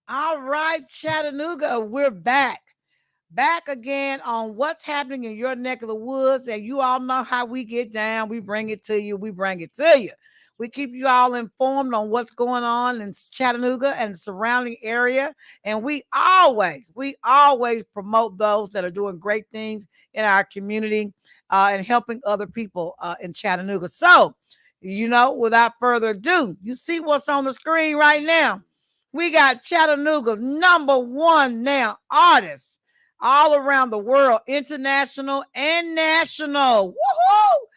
All right, Chattanooga, we're back. Back again on what's happening in your neck of the woods. And you all know how we get down. We bring it to you. We bring it to you. We keep you all informed on what's going on in Chattanooga and the surrounding area. And we always promote those that are doing great things in our community and helping other people in Chattanooga. So, without further ado, you see what's on the screen right now. We got Chattanooga's number one now artist all around the world, international and national. Woohoo!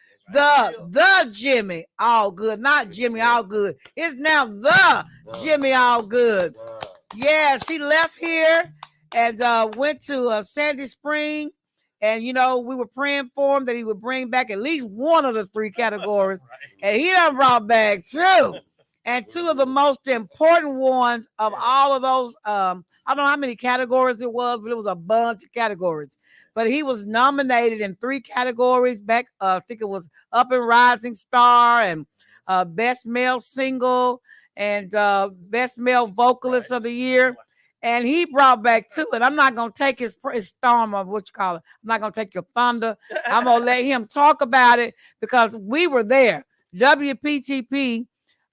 The Jimmy Allgood, not Jimmy Allgood. It's now the Jimmy Allgood. Yes, he left here and went to Sandy Spring. And, we were praying for him that he would bring back at least one of the three categories. And he done brought back two. And two of the most important ones of all of those, I don't know how many categories it was, but it was a bunch of categories. But he was nominated in three categories back. I think it was Up and Rising Star and Best Male Single and Best Male Vocalist of the Year. And he brought back two. And I'm not going to take his storm of what you call it. I'm not going to take your thunder. I'm going to let him talk about it because we were there. WPTP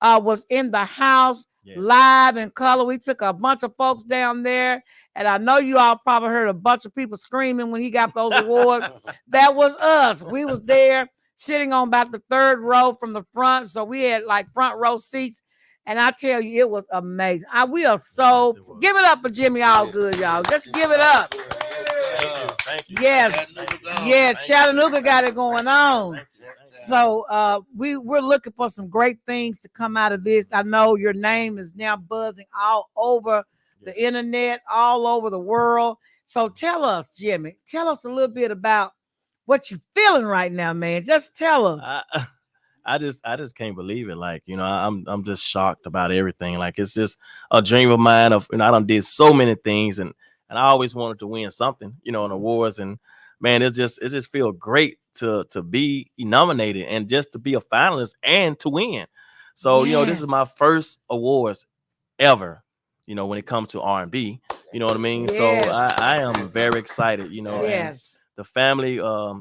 was in the house live in color. We took a bunch of folks down there. And I know you all probably heard a bunch of people screaming when he got those awards. That was us. We was there sitting on about the third row from the front. So we had like front row seats. And I tell you, it was amazing. We are so, give it up for Jimmy Allgood, y'all. Just give it up. Thank you. Yes, Chattanooga got it going on. So we're looking for some great things to come out of this. I know your name is now buzzing all over the internet, all over the world. So tell us, Jimmy, tell us a little bit about what you're feeling right now, man. Just tell us. I just can't believe it. Like, I'm just shocked about everything. Like, it's just a dream of mine of, I done did so many things and I always wanted to win something, in awards. And man, it just feels great to be nominated and just to be a finalist and to win. So, this is my first awards ever, when it comes to R&B, you know what I mean? Yes. So I am very excited, Yes. And the family,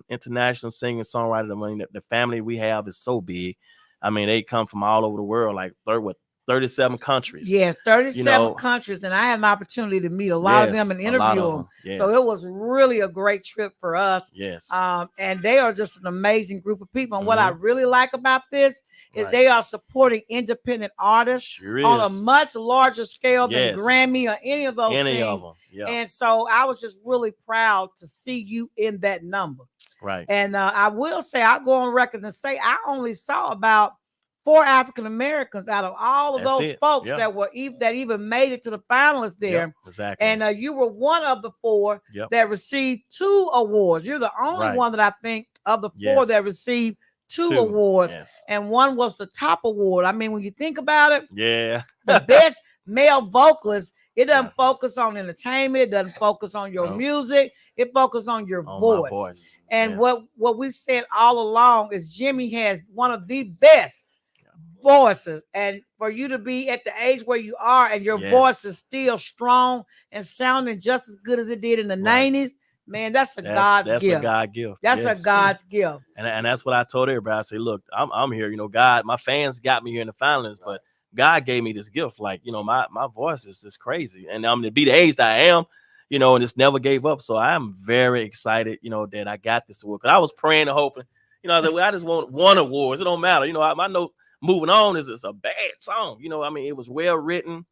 international singing songwriter, the family we have is so big. I mean, they come from all over the world, like 37 countries. Yes, 37 countries. And I had an opportunity to meet a lot of them and interview them. Yes. So it was really a great trip for us. Yes. And they are just an amazing group of people. And what I really like about this is they are supporting independent artists on a much larger scale than Grammy or any of those things. Of them. Yeah. And so I was just really proud to see you in that number. Right. And I will say, I'll go on record and say I only saw about 4 African Americans out of all of those folks that even made it to the finalists there. Yep, exactly. And you were one of the 4 that received 2 awards. You're the only one that I think of the 4 that received 2 awards. Yes. And one was the top award. I mean, when you think about it, the best male vocalist, it doesn't focus on entertainment, it doesn't focus on your music, it focuses on your voice. And what we've said all along is Jimmy has one of the best voices, and for you to be at the age where you are and your voice is still strong and sounding just as good as it did in the 90s, man, that's God's gift. That's a God gift. That's a God's gift. And that's what I told everybody. I say, look, I'm here. God, my fans got me here in the finals, but God gave me this gift. Like, my voice is just crazy, and I'm to be the age that I am, and it's never gave up. So I am very excited, that I got this award. Because I was praying and hoping, I said, well, I just want 1 award. It don't matter. I know. Moving On is a bad song. I mean, it was well written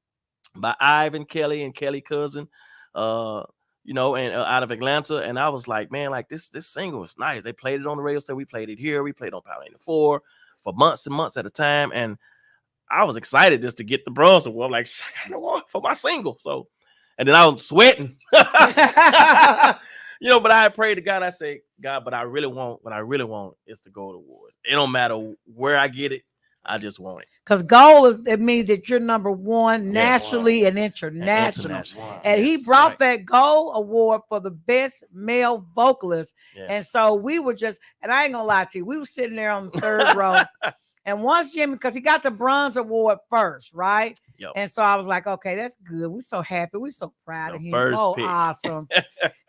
by Ivan Kelly and Kelly Cousin, and out of Atlanta. And I was like, man, like this single was nice. They played it on the radio station. We played it here. We played on Power 84 for months and months at a time. And I was excited just to get the Bronze Award. I'm like, I got an award for my single. So, and then I was sweating, but I prayed to God. I say, God, but what I really want is to go to awards. It don't matter where I get it. I just want it. Because gold it means that you're number 1 nationally and international. And he brought that gold award for the best male vocalist. And so we were just, and I ain't gonna lie to you, we were sitting there on the third row. And once Jimmy, because he got the Bronze Award first, right? Yep. And so I was like, okay, that's good. We're so happy. We're so proud of him. First Oh, pick. awesome.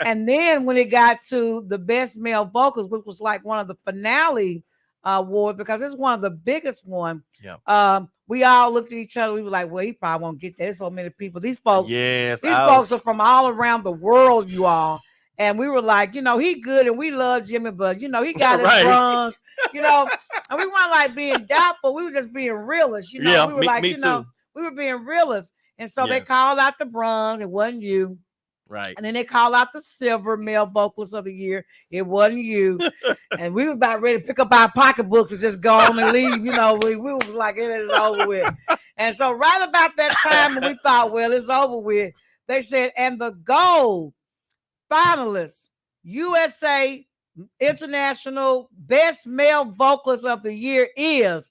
And then when it got to the best male vocals, which was like one of the finale awards, because it's one of the biggest one. Yeah. We all looked at each other. We were like, well, he probably won't get that. There's so many people. These folks, yes, these folks are from all around the world, you all. And we were like, he good and we love Jimmy, but he got his Right. bronze, and we weren't like being doubtful. We were just being realists, Yeah, we were like, me too. we were being realists. And so they Yes. called out the bronze. It wasn't you. Right. And then they called out the silver male vocalist of the year. It wasn't you. And we were about ready to pick up our pocketbooks and just go on and leave. We was like, it is over with. And so right about that time, we thought, well, it's over with. They said, and the gold finalist, USA International Best Male Vocalist of the Year is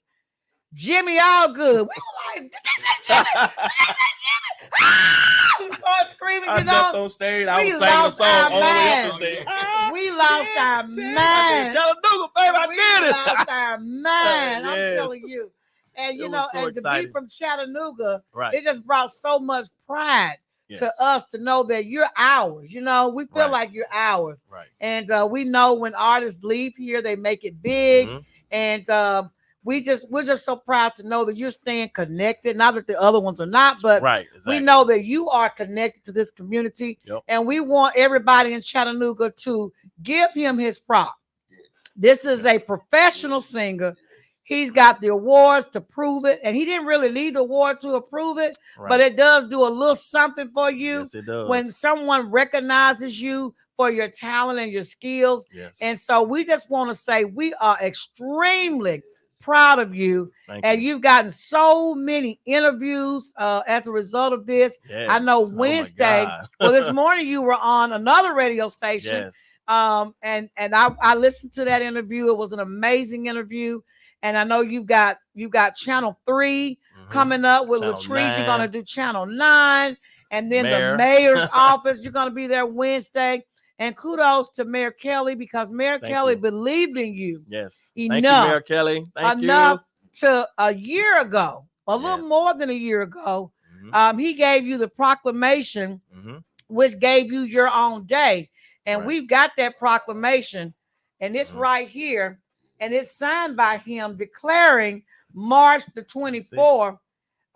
Jimmy Allgood. We were like, did they say Jimmy? Did they say Jimmy? Ah! We started screaming, I jumped on stage. I was singing a song all the way up the stage. We lost our mind. Chattanooga, baby, I did it. We lost our mind. I'm Yes. telling you. And It was so and to exciting. be from Chattanooga, Right. it just brought so much pride Yes. to us to know that you're ours. We feel Right. like you're ours. Right. And we know when artists leave here, they make it big. Mhm. And we're just so proud to know that you're staying connected. Not that the other ones are not, but Right. Exactly. we know that you are connected to this community. Yep. And we want everybody in Chattanooga to give him his prop. This is a professional singer. He's got the awards to prove it. And he didn't really need the award to approve it, Right. but it does do a little something for you. Yes, it does. When someone recognizes you for your talent and your skills. Yes. And so we just want to say we are extremely proud of you. Thank And you. you've gotten so many interviews as a result of this. Yes. I know Oh my Wednesday, God. well, this morning you were on another radio station. Yes. And I listened to that interview. It was an amazing interview. And I know you've got Channel 3 Mhm. coming up with Channel Latrice. You're 9. gonna do Channel 9, and then Mayor. the mayor's office. You're gonna be there Wednesday. And kudos to Mayor Kelly, because Mayor Thank Kelly you. believed in you Yes. enough. Thank you, Mayor Kelly. Thank enough you. to a year ago, a little Yes. more than a year ago. Mhm. He gave you the proclamation, Mhm. which gave you your own day. And Right. we've got that proclamation, and it's Mhm. right here, and it's signed by him declaring March the 24th.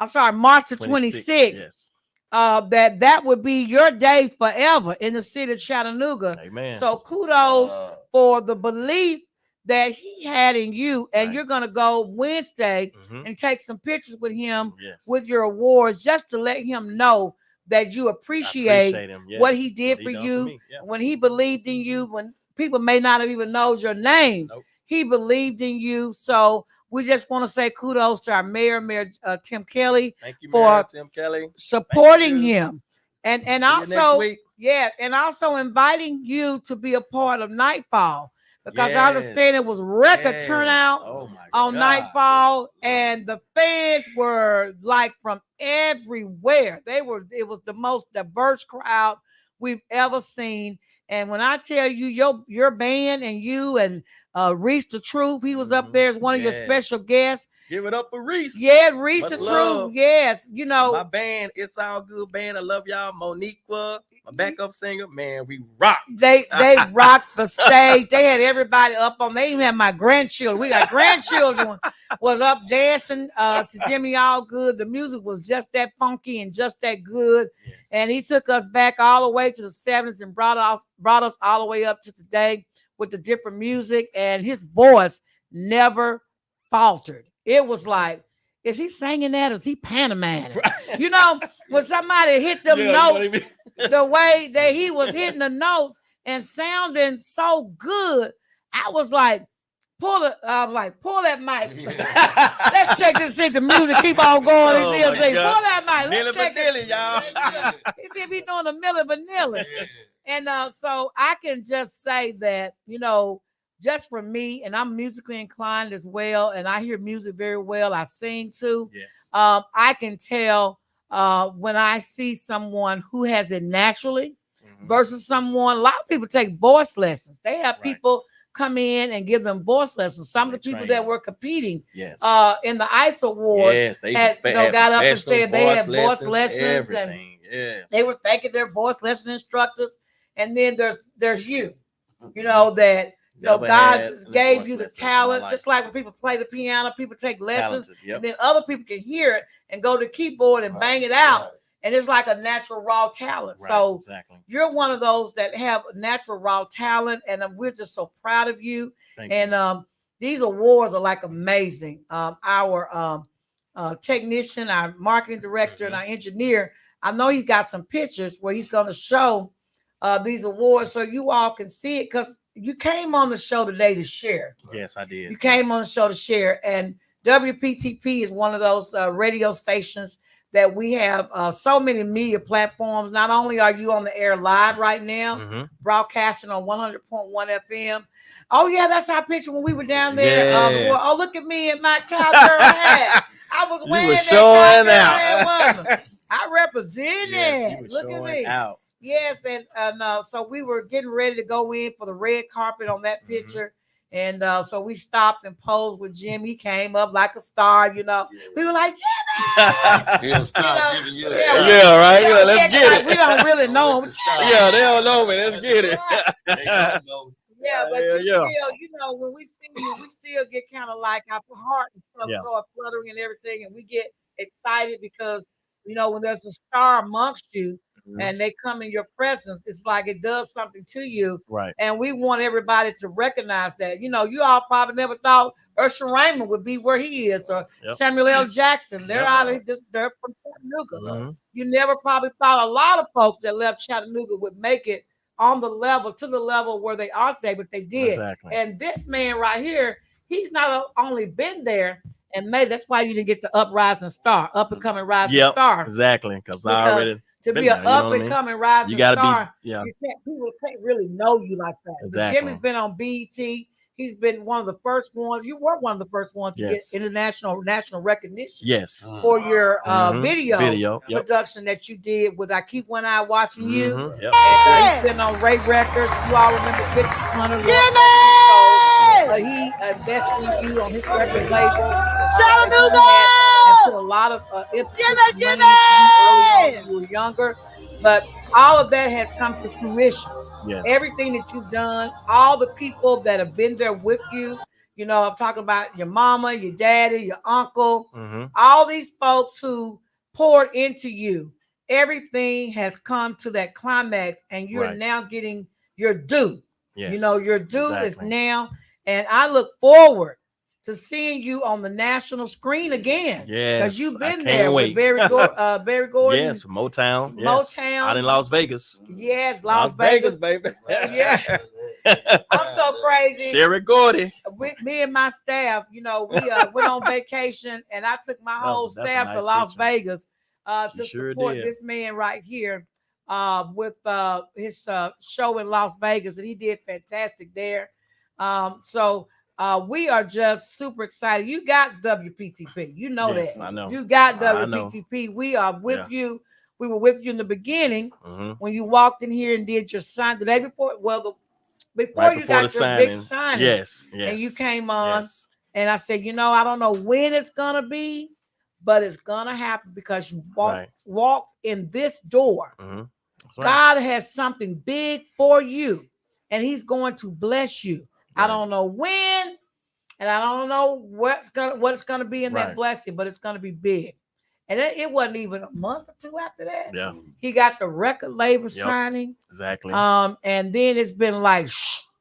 I'm sorry, March the 26th. Yes. That would be your day forever in the city of Chattanooga. Amen. So kudos for the belief that he had in you, and Right. you're gonna go Wednesday Mhm. and take some pictures with him Yes. with your awards, just to let him know that you I appreciate him. Yes. what he did for done you, me. Yeah. when he believed in you, when people may not have even known your name. Nope. He believed in you. So we just want to say kudos to our mayor, Tim Kelly, Thank you, for Mayor Tim Kelly. supporting you. him. And See you next also, week. yeah, and also inviting you to be a part of Nightfall, because I understand it was record Yes. turnout Oh my on God. Nightfall, and the fans were like from everywhere. It was the most diverse crowd we've ever seen. And when I tell you, your band and you and Reese the Truth, he was up there as one of your Yes. special guests. Give it up for Reese. Yeah, Reese Much the love. Truth. Yes, My band, It's All Good Band. I love y'all. Moniqua, my backup singer. Man, we rock. They rocked the stage. They had everybody up on. They even had my grandchildren. We got grandchildren was up dancing to Jimmy Allgood. The music was just that funky and just that good. Yes. And he took us back all the way to the 70s and brought us all the way up to today with the different music. And his voice never faltered. It was like, is he singing that? Or is he pantomiming? When somebody hit them notes, the way that he was hitting the notes and sounding so good, I was like, pull that mic. Let's check this, see the music keep on going. Oh He still my say, God. pull that mic. Milli Let's check Vanilli, it. y'all. He said he doing a Milli Vanilli. And so I can just say that, just for me, and I'm musically inclined as well, and I hear music very well. I sing too. Yes. I can tell when I see someone who has it naturally Mhm. versus someone. A lot of people take voice lessons. They have Right. people come in and give them voice lessons. Some of the people that were competing yes, in the ISSA Awards yes, they had, got up and said they had voice lessons everything. And they were thanking their voice lesson instructors. And then there's you, that God just gave you the talent, just like when people play the piano, people take lessons, and then other people can hear it and go to the keyboard and bang it out. And it's like a natural raw talent. Right, so exactly. You're one of those that have natural raw talent, and we're just so proud of you. Thank you. These awards are like amazing. Our technician, our marketing director, and our engineer, I know he's got some pictures where he's going to show these awards so you all can see it, because you came on the show today to share. Yes, I did. You came on the show to share, and WPTP is one of those radio stations that we have so many media platforms. Not only are you on the air live right now, broadcasting on 100.1 FM. Oh, yeah, that's our picture when we were down there. Yes. Oh, look at me in my cowgirl hat. I was wearing that showing out. I represented. Yes, look at me. Out. Yes, and so we were getting ready to go in for the red carpet on that picture. And so we stopped and posed with Jimmy. He came up like a star, We were like, Jimmy! Right? Let's get it. We don't really know him. Yeah, they don't know me. Let's get it. Yeah, but still, when we see you, we still get kind of like our heart and stuff start fluttering and everything. And we get excited because, when there's a star amongst you, and they come in your presence, it's like it does something to you. Right. And we want everybody to recognize that. You all probably never thought Usher Raymond would be where he is, or Samuel L. Jackson. They're out of they're from Chattanooga. You never probably thought a lot of folks that left Chattanooga would make it on the level where they are today, but they did. Exactly. And this man right here, he's not only been there and made. That's why you didn't get the up and coming rising star. Exactly. Because I already. To be an up and coming rising star, people can't really know you like that. Exactly. Jimmy's been on BET. He's been one of the first ones. You were one of the first ones to get national recognition. Yes. For your video production that you did with I Keep One Eye Watching You. Yep. And, he's been on Ray Records. You all remember Fish Hunter. Jimmy! He invested in you on his record label. Chattanooga! And put a lot of Jimmy! When you were younger, but all of that has come to fruition. Yes. Everything that you've done, all the people that have been there with you, I'm talking about your mama, your daddy, your uncle, all these folks who poured into you. Everything has come to that climax, and you're now getting your due. Yes. Your due is now, and I look forward to seeing you on the national screen again. Yes, because you've been there with Barry Gordon. Yes, Motown. Yes. Motown. Out in Las Vegas. Yes, Las Vegas, baby. Yeah. I'm so crazy. Sherry Gordy. With me and my staff, we went on vacation, and I took my whole staff to Las Vegas to support this man right here with his show in Las Vegas, and he did fantastic there. So we are just super excited. You got WPTP. You know that. I know. You got WPTP. We are with you. We were with you in the beginning when you walked in here and did your sign the day before. Well, before you got your big signing. Yes. And you came on, and I said, I don't know when it's going to be, but it's going to happen because you walked in this door. Right. God has something big for you, and he's going to bless you. I don't know when, and I don't know what it's gonna be in that blessing, but it's gonna be big. And it wasn't even a month or two after that. Yeah, he got the record label signing. Exactly. And then it's been like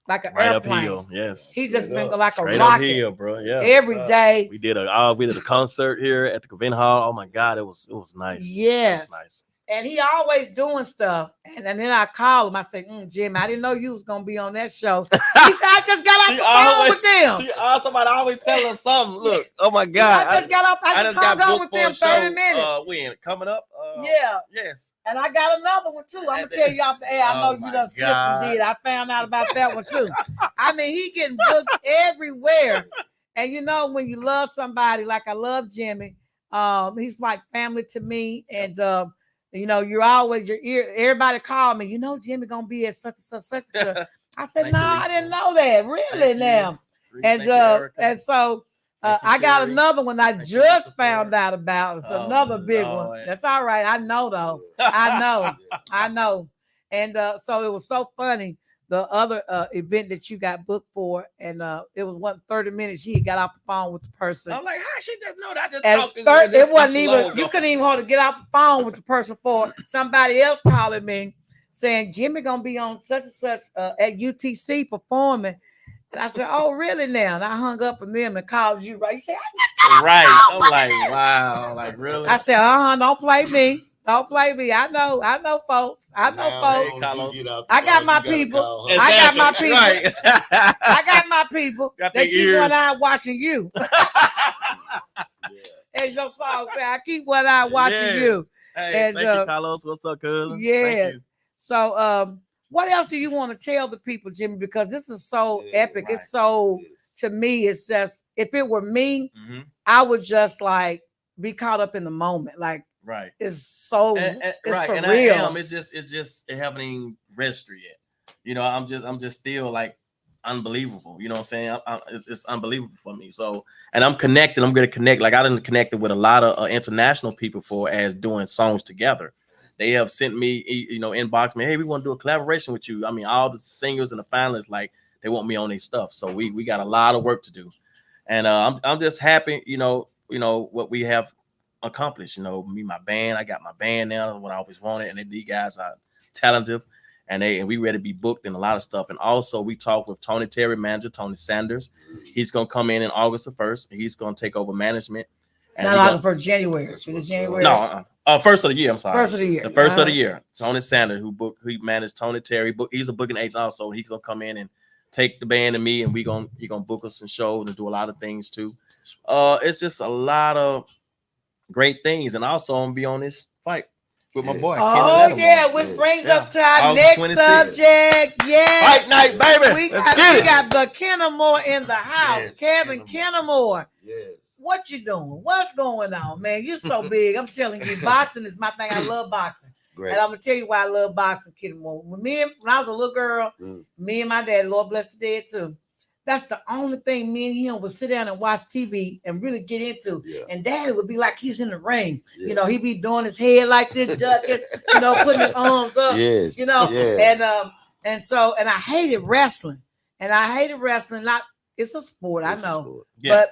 an airplane. Uphill. Yes. He's just been like straight a rocket. Uphill, bro. Yeah. Every day. We did a concert here at the convention hall. Oh my God, it was nice. Yes. It was nice. And he always doing stuff. And then I call him. I say, Jim, I didn't know you was going to be on that show. He said, I just got off the phone with them. Somebody always tell us something. Look, oh my God. I just got off. I just hung on with them 30 minutes. When? Coming up? Yeah. Yes. And I got another one too. I'm going to tell you off the air. I know you done slipped and did. I found out about that one too. I mean, he getting booked everywhere. And when you love somebody, like I love Jimmy, he's like family to me. And, you're always your ear. Everybody call me. Jimmy gonna be at such and such. I said, Thank no, you, I Lisa. didn't know that. Really Thank you. now. Thank you, Erica. And so Thank you, I got Sherry. another one I Thank you, just Lisa found Ford. out about. It's Oh, another big one. Lord. That's all right. I know though. I know. I know. And so it was so funny. The other event that you got booked for, and it was 30 minutes. She got off the phone with the person. I'm like, how she just know that? I just And talked to it wasn't even, you couldn't even hold to get off the phone with the person for somebody else calling me saying Jimmy gonna be on such and such at UTC performing. And I said, oh, really now? And I hung up from them and called you, right? You said, I just got right. I'm like, wow, like really? I said, don't play me. Don't play me. I know, folks. I know, folks. I got my people. I got my people. Right. I got my people. Got They their keep one ears. eye watching you. As your song said, I keep one eye watching you. Hey, And, thank you, Carlos. What's up, cousin? Yeah. Thank you. So, what else do you want to tell the people, Jimmy? Because this is so epic. right. It's so, to me, it's just, if it were me, Mm-hmm. I would just like be caught up in the moment. Like, Right. it's so, And it's right. surreal. And I am. It haven't even registered yet. You know, I'm just still like unbelievable. You know what I'm saying? It's unbelievable for me. So, and I'm connected. I'm going to connect. Like I done connected with a lot of international people as doing songs together. They have sent me, inbox me, hey, we want to do a collaboration with you. I mean, all the singers and the finalists, like they want me on their stuff. So we got a lot of work to do, and I'm just happy, what we have accomplished. Me, my band, I got my band now. That's what I always wanted, and these guys are talented, and we ready to be booked and a lot of stuff. And also we talked with Tony Terry, manager Tony Sanders. He's gonna come in August the 1st. He's gonna take over management. And not August for January. Is it January? No, first of the year. I'm sorry. First of the year. The first of the year. Tony Sanders, who managed Tony Terry. He's a booking agent also. He's gonna come in and take the band and me, and he gonna book us some shows and do a lot of things too. It's just a lot of great things, and also I'm gonna be on this fight with my boy. Oh yeah, which brings us to our August next 26th. subject. Yes, Fight night, baby. We Let's get it. got the Kennemore in the house. Yes, Kevin Kennemore. Yes. What you doing? What's going on, man? You're so big. I'm telling you, boxing is my thing. I love boxing. Great. And I'm gonna tell you why I love boxing, Kennemore. When I was a little girl, me and my dad, Lord bless the dead too. That's the only thing me and him would sit down and watch TV and really get into. Yeah. And Daddy would be like he's in the ring. Yeah. He'd be doing his head like this, ducking, putting his arms up. Yes. Yeah. And I hated wrestling. It's a sport, I know. But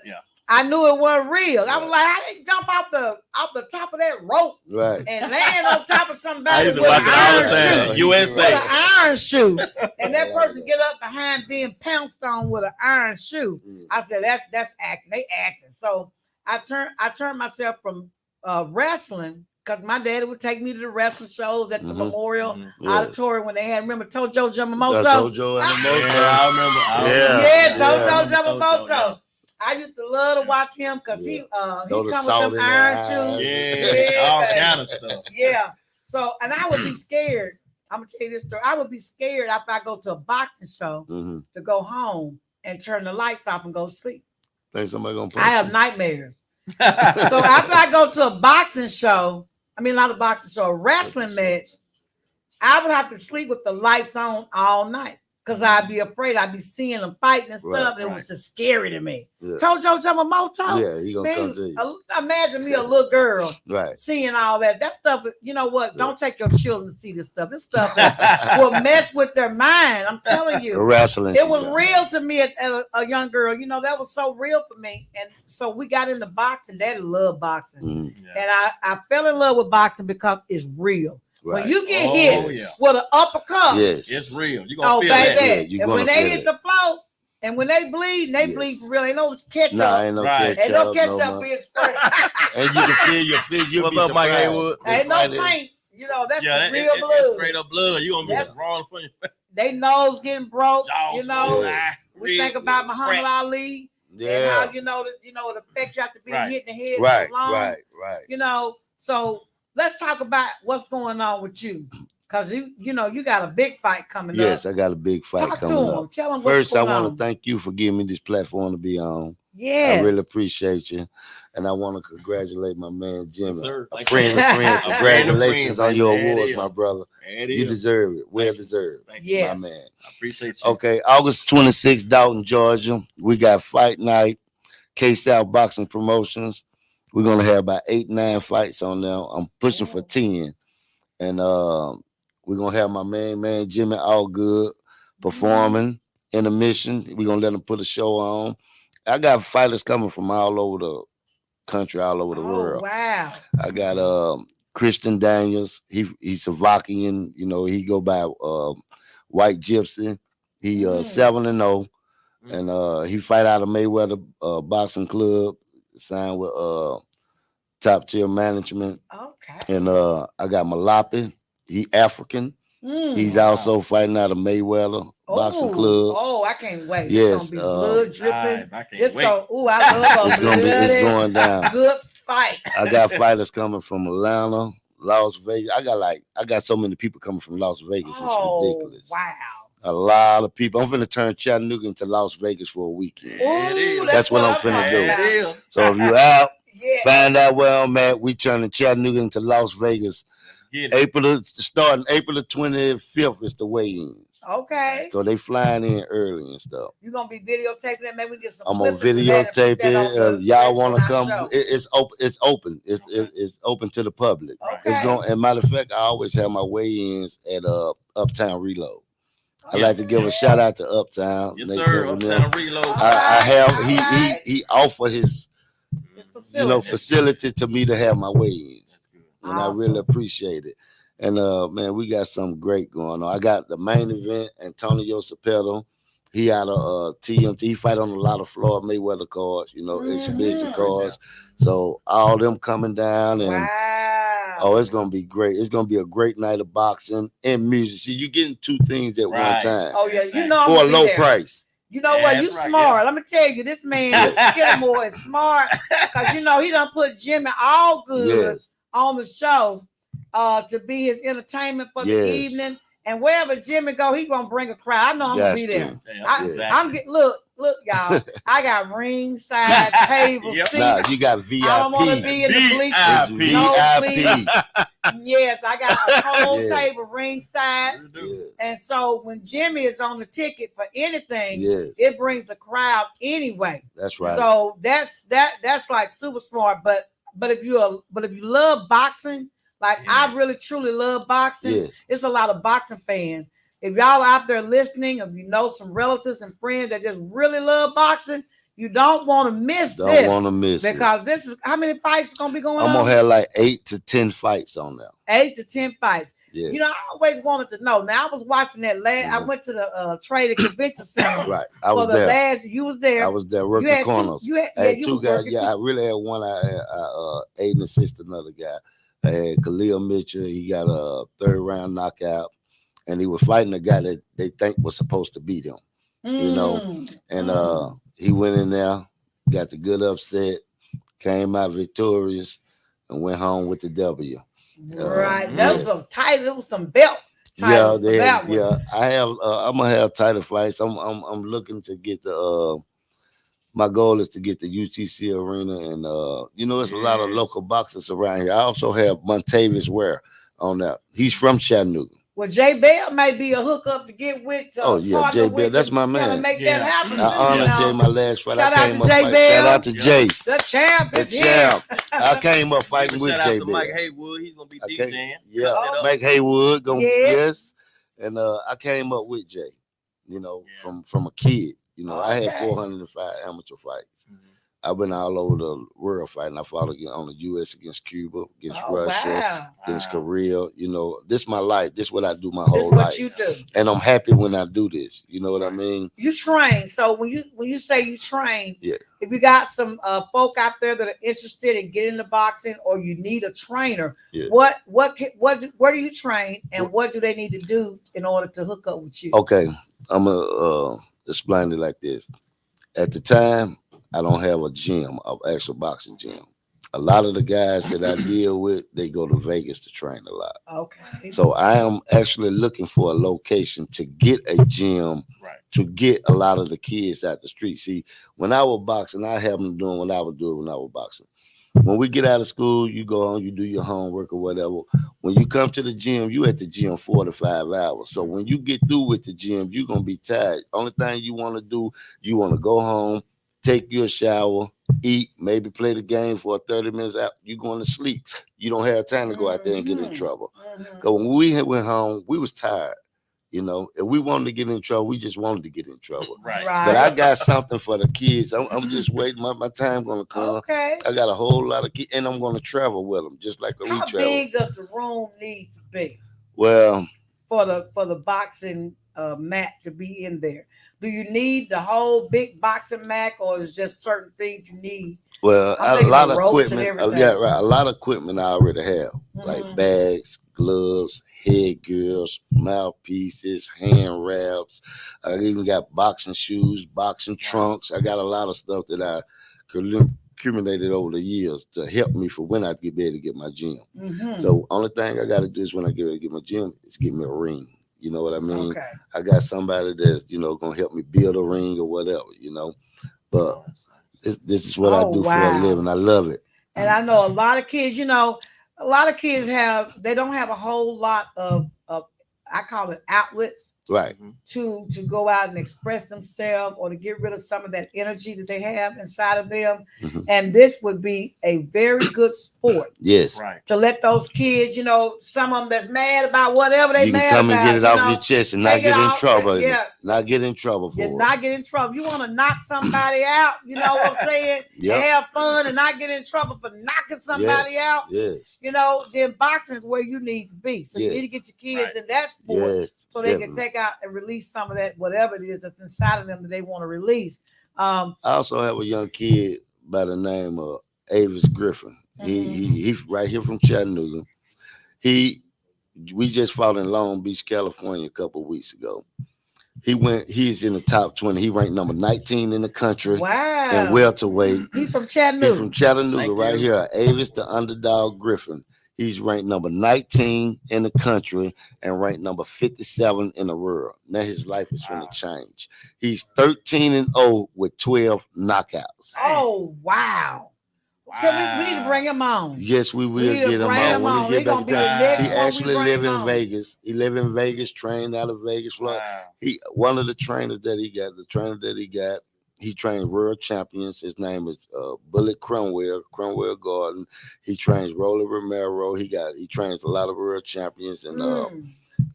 I knew it wasn't real. I was like, I didn't jump off the top of that rope and land on top of somebody I used to with watch an it all iron the time. shoe. USA. With an iron shoe. And that person get up behind being pounced on with an iron shoe. I said, that's acting. They acting. So I turned myself from wrestling, because my daddy would take me to the wrestling shows at the Memorial Auditorium when they had, remember Tojo Yamamoto? Tojo Yamamoto. I remember. Tojo Yamamoto. I used to love to watch him because he come with them iron shoes. All kind of stuff. Yeah. So, and I would be scared. I'm gonna tell you this story. I would be scared after I go to a boxing show to go home and turn the lights off and go to sleep. Think somebody gonna punch I have you? nightmares. So after I go to a boxing show, not a boxing show, a wrestling match, I would have to sleep with the lights on all night. Because I'd be afraid. I'd be seeing them fighting and stuff, and it was just scary to me. Yeah. Tojo Yamamoto. Yeah, he gonna come to you. Imagine me, a little girl, Right. seeing all that. That stuff, you know what? Don't take your children to see this stuff. This stuff will mess with their mind. I'm telling you. Wrestling. It was real to me as a young girl. That was so real for me. And so we got into boxing. Daddy loved boxing. And I fell in love with boxing because it's real. Right. When you get hit with an uppercut, it's real. You're gonna feel baby. that. And when they hit the floor, and when they bleed for real. Ain't no ketchup. Ain't no ketchup. Ain't no ketchup being sprayed. And you can feel your feet. You'll What's be up, Mike surprised. Haywood? Ain't no paint. That's real blood. It's straight up blood. You're gonna be That's- wrong for you. They nose getting broke. Jaws, We think about Muhammad Ali and how it affects you after being hit in the head Right. so long. Right. So let's talk about what's going on with you. Because you got a big fight coming up. Yes, I got a big fight Talk coming to him. up. Tell him First, what's going I want on. to thank you for giving me this platform to be on. Yes. I really appreciate you. And I want to congratulate my man Jimmy. Yes, sir. A Thank friend you. of friends. A friend of Congratulations friends, on your man. There it awards, is. my brother. There it You is. deserve it. Well Thank you. deserved. Thank you. Yes. My man. I appreciate you. Okay, August 26th, Dalton, Georgia. We got fight night. K-South Boxing Promotions. We're gonna have about 8-9 fights on there. I'm pushing for 10. And we're gonna have my man Jimmy Allgood performing intermission. We're gonna let him put a show on. I got fighters coming from all over the country, all over the world. Wow. I got Christian Daniels. He's Slovakian, you know, he go by White Gypsy. He 7-0. And he fight out of Mayweather Boxing Club, signed with top tier management. Okay. And I got Malapi. He African. He's also fighting out of Mayweather Boxing Club. Oh, I can't wait. Yes, It's gonna be blood dripping. Nice. I can't It's wait. I love it's going down. good fight. I got fighters coming from Atlanta, Las Vegas. I got so many people coming from Las Vegas. It's ridiculous. Wow. A lot of people. I'm finna turn Chattanooga into Las Vegas for a weekend. Ooh, That's what I'm finna do. There it is. So if you out, Yeah. find out where I'm at. We turning Chattanooga into Las Vegas. Get it. Starting April the 25th is the weigh-ins. Okay. So they flying in early and stuff. You're gonna be videotaping that. Maybe we get some. I'm gonna clips of that and videotape put that on it. the- Y'all on want to our come? show. It's open. It's open to the public. Okay. It's going. And matter of fact, I always have my weigh-ins at Uptown Reload. I like to give a shout out to Uptown. Yes, They sir. give them- Uptown Reload. I have Alright. he offer his Facility. facility to me to have my weigh-ins, That's good. and I really appreciate it. And man, we got something great going on. I got the main event, Antonio Cepeda. He out of TMT. He fight on a lot of Floyd Mayweather cards, exhibition cards. So all them coming down, and Wow. it's gonna be great. It's gonna be a great night of boxing and music. See, you're getting two things at one Right. time Oh yeah, you know I'm for a gonna be low there. price. You know Yeah, what? You that's right, smart. Let me tell you, this man Kennemore is smart because he done put Jimmy Allgood Yes. on the show to be his entertainment for the evening. And wherever Jimmy go, he gonna bring a crowd. I know I'm gonna be there. I'm look, y'all. I got ringside table seats. Nah, you got VIP. I don't want to be in the bleachers. VIP. Yes, I got a whole Yes. table ringside. Yeah. And so when Jimmy is on the ticket for anything, Yes. it brings the crowd anyway. That's right. So that's like super smart. But if you love boxing, like I really truly love boxing, Yes. it's a lot of boxing fans. If y'all out there listening, if you know some relatives and friends that just really love boxing, you don't want to miss this. Don't want to miss it. Because this is how many fights is gonna be going on? I'm gonna have like 8 to 10 fights on there. 8 to 10 fights. Yeah. I always wanted to know. Now I was watching that last. I went to the Trade and Convention Center. Right. I was there. You was there. I was there working corners. I had two guys. Yeah, I really had one. I had aid and assist another guy. I had Khalil Mitchell. He got a 3rd round knockout, and he was fighting a guy that they think was supposed to beat him. And he went in there, got the good upset, came out victorious, and went home with the W. Right. That was some title. It was some belt titles. I have. I'm gonna have title fights. I'm looking to get the. My goal is to get the UTC arena, and there's a lot of local boxers around here. I also have Montavious Ware on that. He's from Chattanooga. Well, Jay Bell may be a hookup to get with. Jay Bell, that's my man. Make that happen. I honored Jay my last fight. Shout out to Jay Bell. Shout out to Jay. The champ. The champ. I came up fighting with Jay Bell. Mike Haywood, he's gonna be DJing. Yeah, Mike Haywood yes. And I came up with Jay. From a kid. I had 405 amateur fights. I've been all over the world fighting. I fought on the U.S. against Cuba, against Russia, against Korea. This is my life. This is what I do my whole life. This is what you do. And I'm happy when I do this. You know what I mean? You train. So when you say you train, if you got some folk out there that are interested in getting into boxing, or you need a trainer, where do you train, and what do they need to do in order to hook up with you? Okay, I'm gonna explain it like this. At the time, I don't have a gym, an actual boxing gym. A lot of the guys that I deal with, they go to Vegas to train a lot. Okay. So I am actually looking for a location to get a gym to get a lot of the kids out the street. See, when I was boxing, I have them doing what I was doing when I was boxing. When we get out of school, you go on, you do your homework or whatever. When you come to the gym, you at the gym 4 to 5 hours. So when you get through with the gym, you're going to be tired. Only thing you want to do, you want to go home, take your shower, eat, maybe play the game for 30 minutes out. You're going to sleep. You don't have time to go out there and get in trouble. Because when we went home, we was tired. You know, if we wanted to get in trouble, we just wanted to get in trouble. Right. But I got something for the kids. I'm just waiting. My time going to come. Okay. I got a whole lot of kids, and I'm going to travel with them, just like we How travel. big does the room need to be Well, for the boxing mat to be in there? Do you need the whole big boxing mat, or is just certain things you need? well, I'm a thinking lot of of ropes and equipment. everything. Yeah, right. A lot of equipment I already have, like Mhm. bags, gloves, headgears, mouthpieces, hand wraps. I even got boxing shoes, boxing trunks. I got a lot of stuff that I accumulated over the years to help me for when I get ready to get my gym. Mhm. So only thing I got to do is when I get ready to get my gym is get me a ring. You know what I mean? Okay. I got somebody that's, gonna help me build a ring or whatever, But this is what I do for a living. I love it. And I know a lot of kids, a lot of kids they don't have a whole lot of I call it outlets Right. to go out and express themselves or to get rid of some of that energy that they have inside of them. Mhm. And this would be a very good sport Yes. Right. to let those kids, some of them that's mad about whatever they You can mad come about, and get it off your chest and not take it get in off, trouble. yeah. Not get in trouble for You're it. not get in trouble. You want to knock somebody out, you know what I'm saying? Yep. And have fun and not get in trouble for knocking somebody out. Yes. Then boxing is where you need to be. So you Yes. need to get your kids Right. in that sport Yes. so they Definitely. can take out and release some of that, whatever it is that's inside of them that they want to release. I also have a young kid by the name of Avis Griffin. He's right here from Chattanooga. We just fought in Long Beach, California a couple of weeks ago. He's in the top 20. He ranked number 19 in the country. Wow. And welterweight. He's from Chattanooga. He's from Chattanooga, Thank right you. here. Avis the Underdog Griffin. He's ranked number 19 in the country and ranked number 57 in the world. Now his life is going to change. He's 13-0 with 12 knockouts. Oh, wow. We need to bring him on. Yes, we will need to get him bring on him when on. he He get back gonna to be the town. next He one we actually bring live in on. Vegas. He live in Vegas, trained out of Vegas, Florida. One of the trainers that he got, he trained world champions. His name is Bullet Cromwell Garden. He trains Rolly Romero. He trains a lot of world champions, and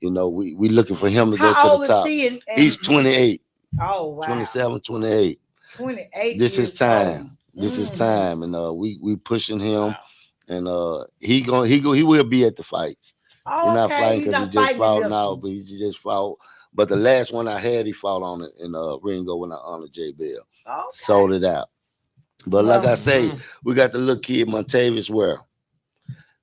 we looking for him to How go to old the is top. he? He's 28, Oh, wow. 27, 28. 28. This is time. Old. This is time, and we pushing him, Wow. and he will be at the fights. Oh, He's not okay. fighting He's because he not just fighting fought this now, one. but he just fought. But the last one I had, he fought on it in Ringo when I honored J Bell. Okay. Sold it out. But like I say, Mhm. we got the little kid, Montavious Ware.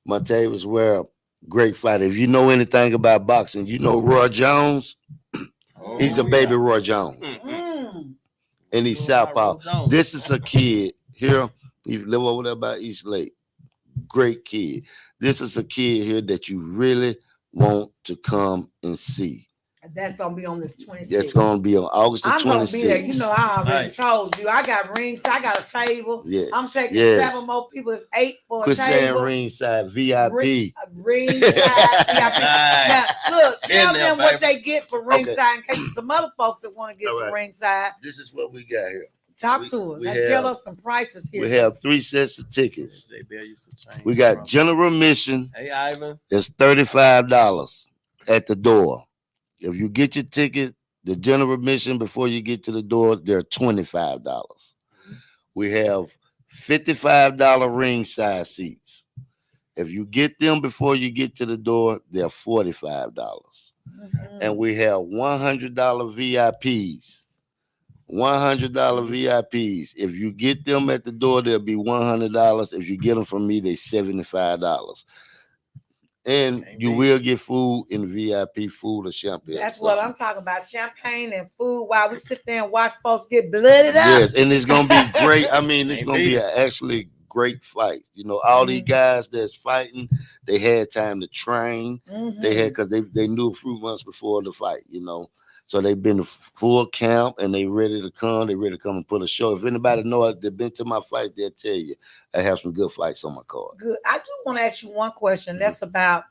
Montavious Ware, great fighter. If you know anything about boxing, you know Roy Jones. He's a baby Roy Jones. And he's southpaw. This is a kid here. He live over there by East Lake. Great kid. This is a kid here that you really want to come and see. That's gonna be on this 26th. That's gonna be on August the 26th. I'm gonna be there. You know, I already told you. I got rings. I got a table. Yes. I'm taking yes. 7 more people. It's 8 for Quit a table. saying ringside VIP. Ringside VIP. Now, look, tell In there, them what baby. they get for ringside in case some other folks that want to get some ringside. This is what we got here. Talk to us. Tell us some prices here. We have 3 sets of tickets. J Bell used to change, We got bro. general admission. Hey, Ivan. It's $35 at the door. If you get your ticket, the general admission before you get to the door, they're $25. We have $55 ringside seats. If you get them before you get to the door, they're $45. And we have $100 VIPs. $100 VIPs. If you get them at the door, they'll be $100. If you get them from me, they're $75. And you will get food in VIP, food or champagne. That's what I'm talking about. Champagne and food while we sit there and watch folks get blooded up. Yes, and it's gonna be great. I mean, it's gonna be an actually great fights. You know, all these guys that's fighting, they had time to train. They had because they knew a few months before the fight. You know, so they've been to full camp and they ready to come. They ready to come and put a show. If anybody know they've been to my fight, they'll tell you I have some good fights on my card. Good. I do want to ask you one question. That's about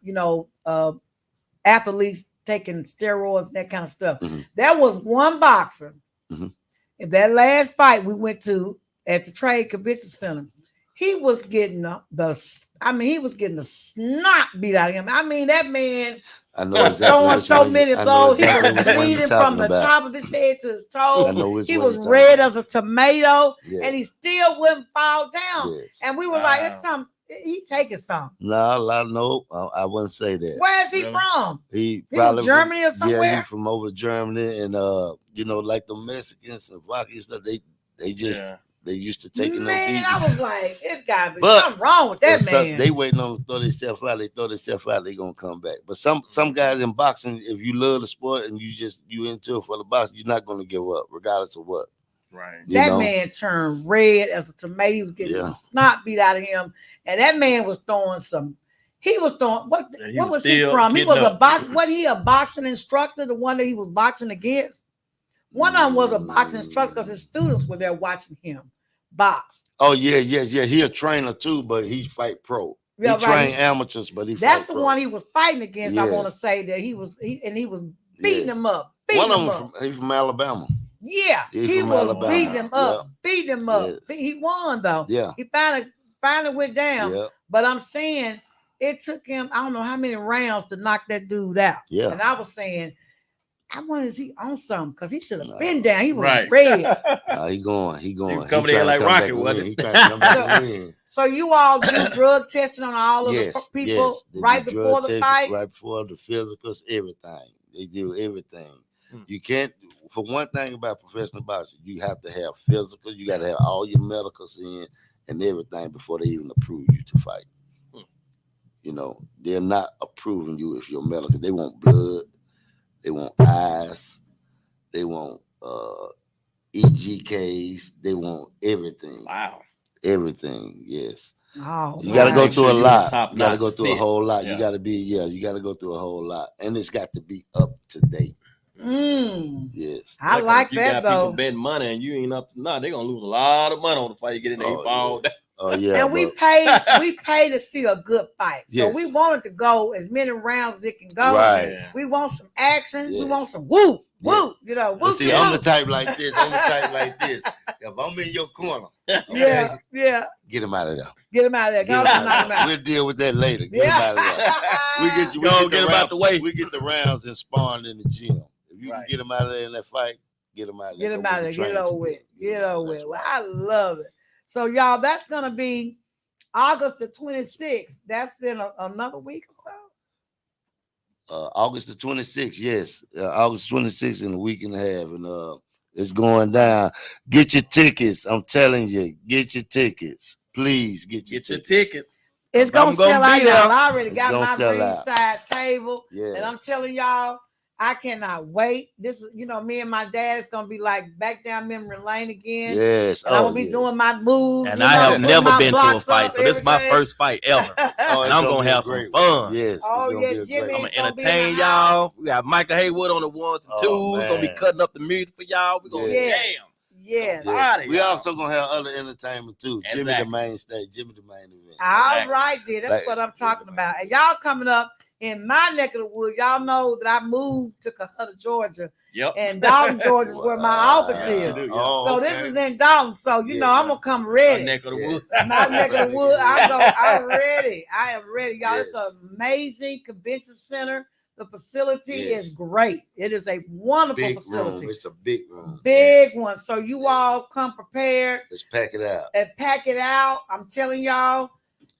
athletes taking steroids and that kind of stuff. There was one boxer in that last fight we went to at the Trade Convention Center. He was getting the snot beat out of him. I mean, that man I know exactly throwing so many blows. He exactly was bleeding from the top of his head to his toes. He was red as a tomato, and he still wouldn't fall down. Yes. And we were like, "It's something. He taking something." No, I wouldn't say that. Where is he from? He probably from Germany or somewhere. Yeah, he's from over Germany, and like the Mexicans and Slovakians stuff. They just they used to taking them beat. I was like, it's gotta be something wrong with that man. They waiting on to throw themselves out. They throw themselves out. They gonna come back. But some guys in boxing, if you love the sport and you into it for the boxing, you're not gonna give up regardless of what. Right. That man turned red as a tomato. He was getting the snot beat out of him, and that man was throwing some. He was throwing what was he from? He was a box. Wasn't he a boxing instructor? The one that he was boxing against. One of them was a boxing instructor because his students were there watching him box. Oh yeah. He a trainer too, but he fight pro. Yeah, he train amateurs, but he. That's the one he was fighting against. Yes. I want to say that he was beating him up. One of them he's from Alabama. Yeah, he was beating him up, beating him up. Yes. He won though. Yeah, he finally went down. Yeah. But I'm saying it took him I don't know how many rounds to knock that dude out. Yeah, and I was saying, I wonder is he on something because he should have been down. He was red. He going. He coming in like Rocket, wasn't he? Trying to come back in. So you all do drug testing on all of the people right before the fight, right before the physicals, everything. They do everything. You can't. For one thing about professional boxing, you have to have physical. You got to have all your medicals in and everything before they even approve you to fight. You know, they're not approving you if you're medical. They want blood. They want eyes. They want EGKs. They want everything. Wow. Everything. Yes. Oh, you got to go through a lot. You got to go through a whole lot. Yeah. You got to be. You got to go through a whole lot, and it's got to be up to date. Yes, I like that got though. People betting money and you ain't up to nothing. They're gonna lose a lot of money on the fight. You get in there, you fall down. Oh yeah, and we pay to see a good fight. So we want it to go as many rounds as it can go. Right. We want some action. Yes. We want some woo. You know, woo. See, I'm the type like this. If I'm in your corner, yeah. Get him out of there. Get him out of there. We'll deal with that later. Get him out of there. We get him out the way. We get the rounds and sparring in the gym. If you can get him out of there in that fight, get him out of there. Get him out of there. Get it over with. Get it over with. Well, I love it. So, y'all, that's going to be August the 26th. That's in another week or so? August the 26th, yes. August 26th in a week and a half. And it's going down. Get your tickets. I'm telling you, get your tickets. Please get your tickets. It's going to sell out, y'all. I already got my ringside table. Yeah. And I'm telling y'all, I cannot wait. This is, me and my dad is gonna be like back down memory lane again. Yes, and I'm gonna be doing my moves. And I have never been to a fight, so this is my first fight ever. And I'm gonna have some fun. Yes. Jimmy, I'm gonna entertain y'all. We got Michael Haywood on the ones and twos. We're gonna be cutting up the music for y'all. We're gonna jam. Yes. We also gonna have other entertainment too. Exactly. Jimmy the main stage. Jimmy the main event. All right, then. That's what I'm talking about. And y'all coming up in my neck of the woods, y'all know that I moved to Cohutta, Georgia. Yep. And Dalton, Georgia is where my office is. So this is in Dalton. So I'm gonna come ready. My neck of the woods. My neck of the woods. I'm ready. I am ready, y'all. It's an amazing convention center. The facility is great. It is a wonderful facility. It's a big room. Big one. So you all come prepared. Let's pack it out. And pack it out. I'm telling y'all.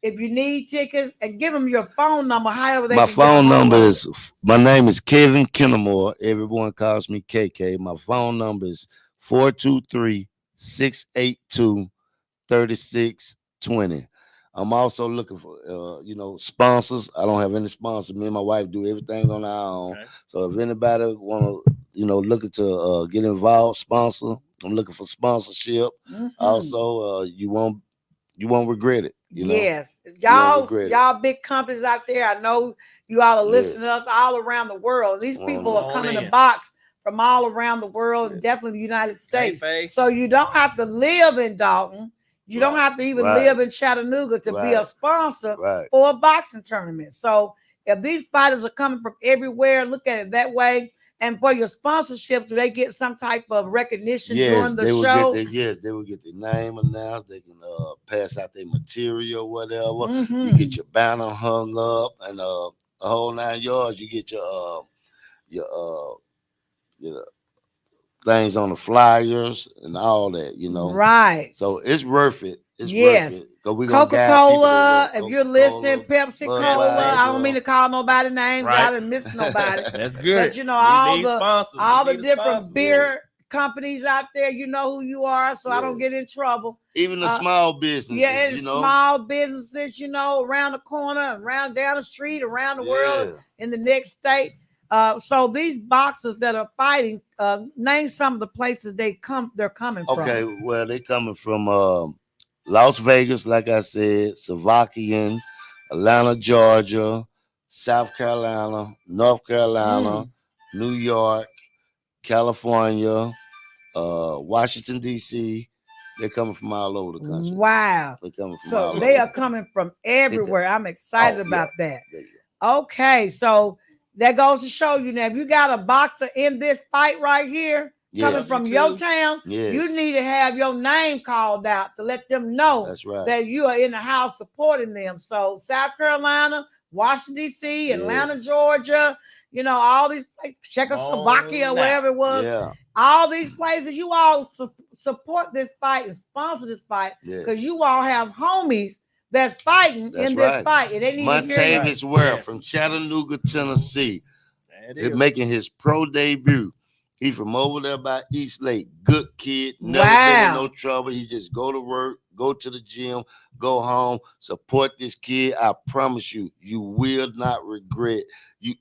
If you need tickets, and give them your phone number, however they. My phone number is. My name is Kevin Kennemore. Everyone calls me KK. My phone number is 423-682-3620. I'm also looking for, sponsors. I don't have any sponsors. Me and my wife do everything on our own. Okay. So if anybody want to, looking to get involved, sponsor. I'm looking for sponsorship. Also, you want You won't regret it. You know. Yes, won't y'all, regret it. y'all big companies out there. I know you all are Yeah. listening to us all around the world. These Come on people now. are coming Come to on box from all around the world, Yeah. definitely the United Hey, States. Faye. So you don't have to live in Dalton. You don't Right. have to even Right. live in Chattanooga to be a Right. sponsor Right. for a boxing tournament. So if these fighters are coming from everywhere, look at it that way. And for your sponsorship, do they get some type of recognition Yes, during the they will show? get they will get their name announced. They can pass out their material, whatever. You Mhm. get your banner hung up and the whole 9 yards. You get your your things on the flyers and all that, you know. Right. So it's worth it. It's worth Yes. it because we're gonna guide people to Coca-Cola, work. if you're listening, Coca-Cola, Pepsi Cola. I don't mean to call nobody names. I Right. didn't miss nobody. That's good. But you know, all need the sponsors. all We the need a different sponsor. beer companies out there, you know who you are, so I don't Yeah. get in trouble. Even the Uh, small businesses, Yeah, and you know. small businesses, you know, around the corner, around down the street, around the world, Yeah. in the next state. So these boxers that are fighting, name some of the places they're coming from. Okay, well, they coming from Las Vegas, like I said, Slovakian, Atlanta, Georgia, South Carolina, North Carolina, New York, California, Washington, D.C. They're coming from all over the country. Wow. They're coming from So all they over. are coming from everywhere. I'm excited Oh, about yeah. that. There you go. Okay, so that goes to show you now, if you got a boxer in this fight right here coming Yes. from Me your too. town, Yes. you need to have your name called out to let them know That's right. that you are in the house supporting them. So South Carolina, Washington, D.C., Yeah. Atlanta, Georgia, you know, all these places, Czechoslovakia, On wherever it was, Yeah. all these places, you all support this fight and sponsor this fight because Yes. you all have homies that's fighting That's in this right. fight, and they need to hear you. Montavious Ware Yes. from Chattanooga, Tennessee. That He's is. making his pro debut. He from over there by East Lake. Good kid. Never been in Wow. no trouble. He just go to work, go to the gym, go home, support this kid. I promise you, you will not regret. You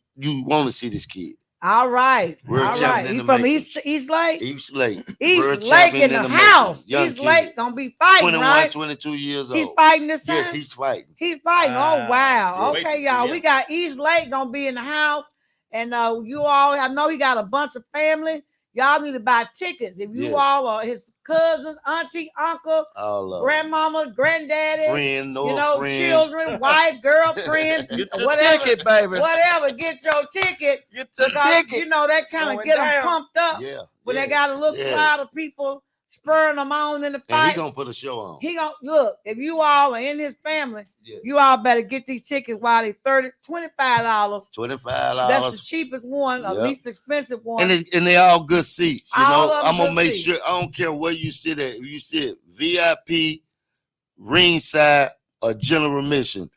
want to see this kid. All right. World All champion right. in He the from making. East Lake? East Lake. East World Lake champion in the making. house. Young East kid. Lake gonna be fighting, 21, right? 22 years He's old. fighting this time? Yes, he's fighting. He's fighting. Oh, Wow. wow. Yeah. Wait to Okay, see y'all. him. We got East Lake gonna be in the house. And you all, I know he got a bunch of family. Y'all need to buy tickets. If you Yes. all are his cousins, auntie, uncle, All of grandmama, granddaddy, friend, no you know, friend. children, wife, girlfriend, Get your whatever, ticket, baby. whatever. Get your ticket. Get your Because, ticket. you know, that kind of Going get them down. pumped up Yeah. when they yes, got a little yes. crowd of people spurring them on in the And he fight. gonna put a show on. He gonna look. If you all are in his family, Yes. you all better get these tickets while they $25. $25. That's the cheapest one, or Yep. least expensive one. And they all good seats. You All know, of 'em I'm gonna good make seats. sure. I don't care where you sit at. If you sit VIP, ringside, or general admission,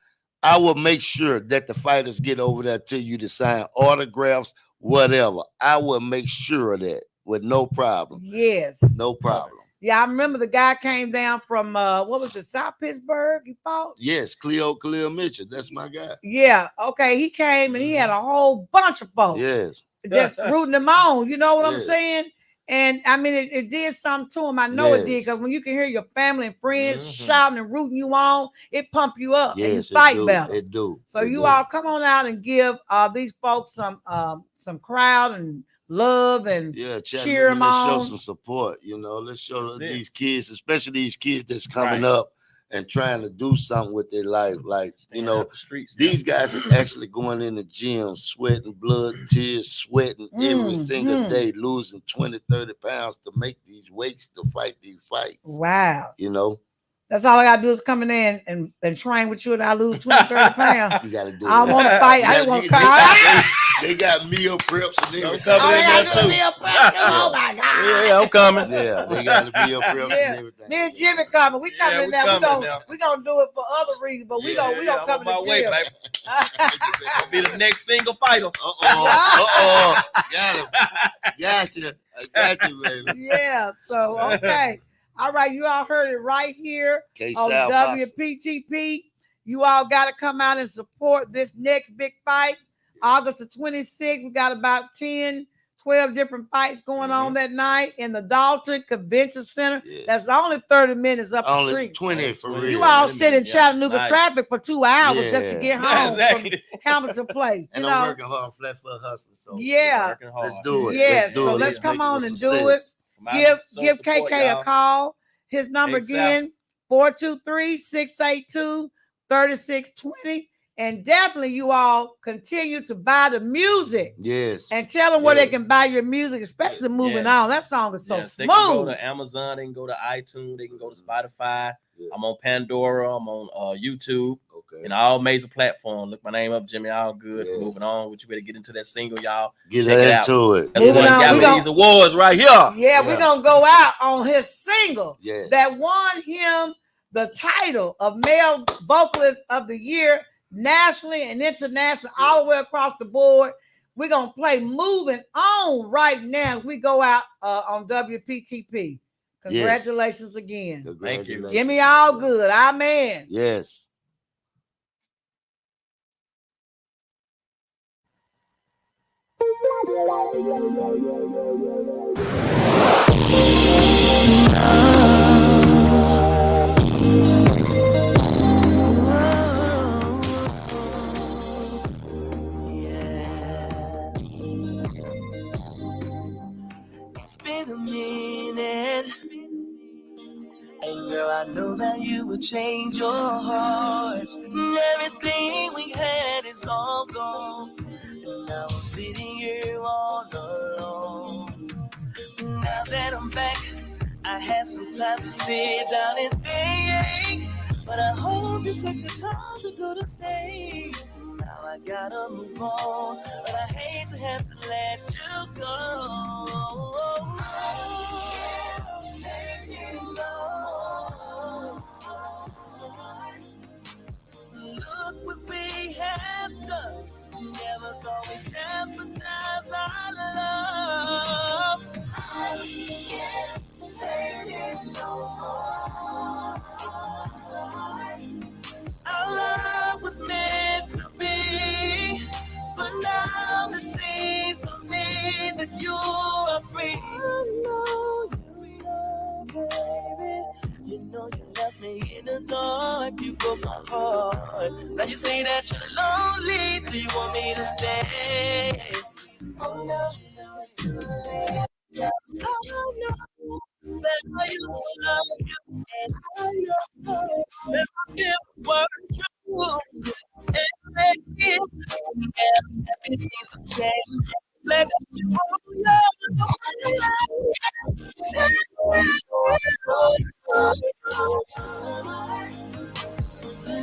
I will make sure that the fighters get over there to you to sign autographs, whatever. I will make sure of that with no problem. Yes. No problem. Yeah, I remember the guy came down from what was it, South Pittsburgh? He fought. Yes, Khalil Mitchell. That's my guy. Yeah. Okay. He came and he had a whole bunch of folks Yes. just rooting him on. You know what I'm Yes. saying? And I mean, it did something to him. I know it did, Yes. because when you can hear your family and friends Mhm. shouting and rooting you on, it pump you up and you Yes, fight it do. better. It do. So It you do. all come on out and give these folks some crowd and love and Yeah, cheer them let's show on. some support. You know, let's show That's it. these kids, especially these kids that's coming Right. up and trying to do something with their life. Like, you Stand know, up the streets. these guys are actually going in the gym, sweating blood, tears, sweating every single Mhm. day, losing 20, 30 pounds to make these weights to fight these fights. Wow. You know, That's all I gotta do is come in there and train with you, and I lose 20, 30 pounds. you got to do I don't it. want to fight. You I gotta- don't want to they- fight. They got meal preps and Don't everything. come Oh, in they there gotta do too. meal prep too. Oh my God. Yeah, I'm coming. Yeah, they got meal preps Yeah. and everything. Me and Jimmy coming. We coming Yeah, in we there. coming now. We gonna do it for other reasons, but we Yeah, gonna I'm come on my to the way, gym. baby. I'll be the next single fighter. Got him. Gotcha. I got you, baby. Yeah. So okay. All right. You all heard it right here on K-Sal Boxing. WPTP. You all got to come out and support this next big fight. August the 26th. We got about 10, 12 different fights going on that night in the Dalton Convention Center. Yeah. That's only 30 minutes up the Only street. 20 for real. You all sit in Chattanooga nice. traffic for 2 hours just to Yeah. get home Exactly. from Hamilton Place. And you I'm know? working hard on Flat Foot Hustle. So Yeah. Working hard. let's do it. Yes. Let's do So it. let's come make on a and do it. success. Give Support, KK y'all. a call. His number ASAP. again, 423-682-3620. And definitely you all continue to buy the music. Yes. And tell them where they Yes. can buy your music, especially moving Yes. on. That song is so Yes, smooth. they can go to Amazon, they can go to iTunes, they can go to Spotify. Yeah. I'm on Pandora, I'm on YouTube, Okay. and all major platforms. Look my name up, Jimmy Allgood. Yeah. Moving on, which you better get into that single, y'all. Get Check it out. into it. That's Moving the one on, got we me gon- these awards right here. Yeah, we're going to go out on his single Yes. that won him the title of Male Vocalist of the Year, nationally and internationally, all the way across the board. We're going to play Moving On right now as we go out on WPTP. Congratulations again. Thank you. Jimmy Allgood, our man. Yes. It's been a minute, and girl, I know that you would change your heart. And everything we had is all gone, and now I'm sitting here all alone. Now that I'm back, I had some time to sit down and think, but I hope you take the time to do the same. Now I gotta move on, but I hate to have to let you go. Look what we have done. Never thought we'd jeopardize our love. I can't take it no more. Our love was meant to be, but now it seems to me that you are free. I know you're young, baby. You know you left me in the dark. You broke my heart. Now you say that you're lonely. Do you want me to stay? Oh no, it's too late. Oh no, that I used to love you, and I know that I never were true. Everything's a change. Let you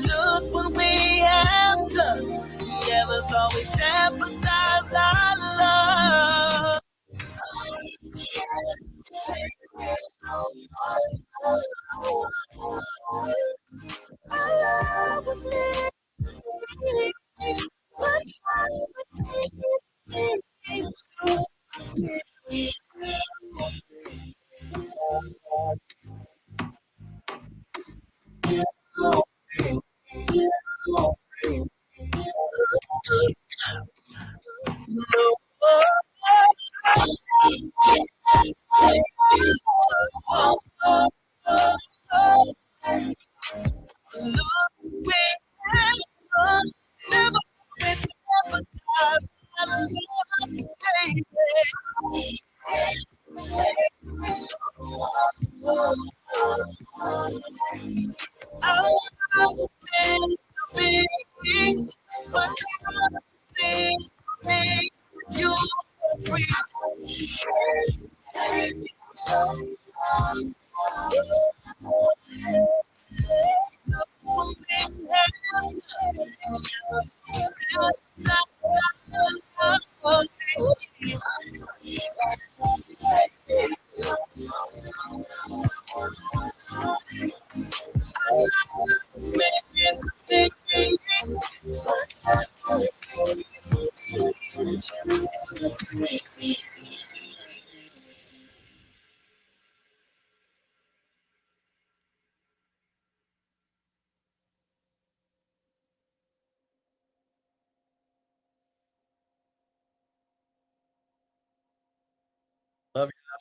look what we have done. Never thought we'd jeopardize our love. Our love was meant to be, but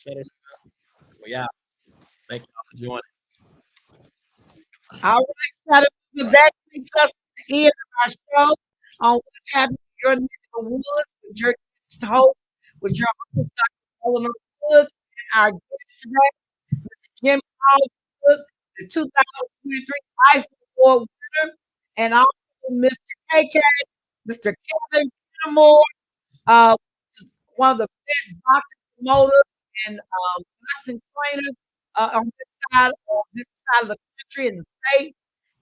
Chattanooga. We out. Thank y'all for joining. All right, that takes us to the end of our show on what's happening in your neck of the woods with your guest host, with your host, Dr. Elenora Woods, and our guest today, Mr. Jimmy Allgood, the 2023 ISSA Award winner, and also Mr. KK, Mr. Kevin Kennemore, uh, one of the best boxing promoters and boxing trainers on this side of the country and the state.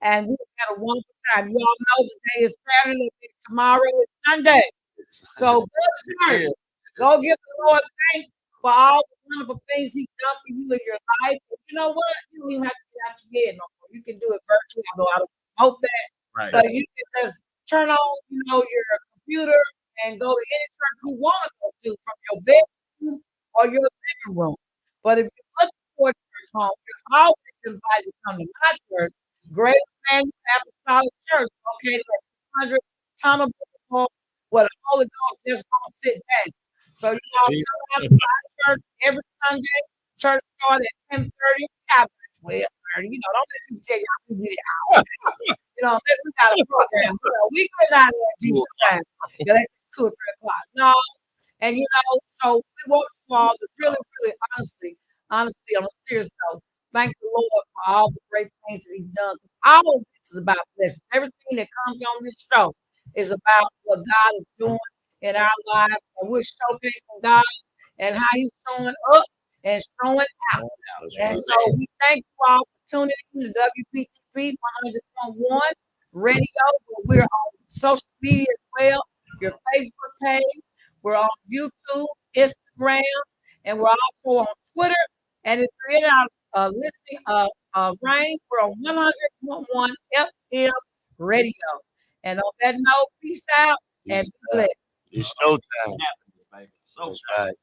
And we had a wonderful time. You all know today is Saturday, tomorrow is Sunday. So go to church. Go give the Lord thanks for all the wonderful things He's done for you in your life. But you know what? You don't even have to get out your bed no more. You can do it virtually. I know I don't promote that. Right. But you can just turn on, your computer and go to any church you want to go to from your bedroom or your living room. But if you're looking for a church home, you're always invited to come to my church, Great Emmanuel Apostolic Church, located at 100 Tunnel Boulevard, where the Holy Ghost just gonna sit down. So you all come out to my church every Sunday. Church started at 10:30, at 12:30. Don't let me tell you how to get out. Unless we got a program. We get out of there at decent time. That's 2 or 3 o'clock. No. And so we want you all to really, really honestly, on a serious note, thank the Lord for all the great things that He's done. All of this is about blessings. Everything that comes on this show is about what God is doing in our lives. And we're showcasing God and how He's showing up and showing out. And so we thank you all for tuning in to WPTV 100.1 radio. We're on social media as well, your Facebook page. We're on YouTube, Instagram, and we're also on Twitter. And if you're in our listening range, we're on 100.1 FM radio. And on that note, peace out and be blessed. It's showtime. That's That's right.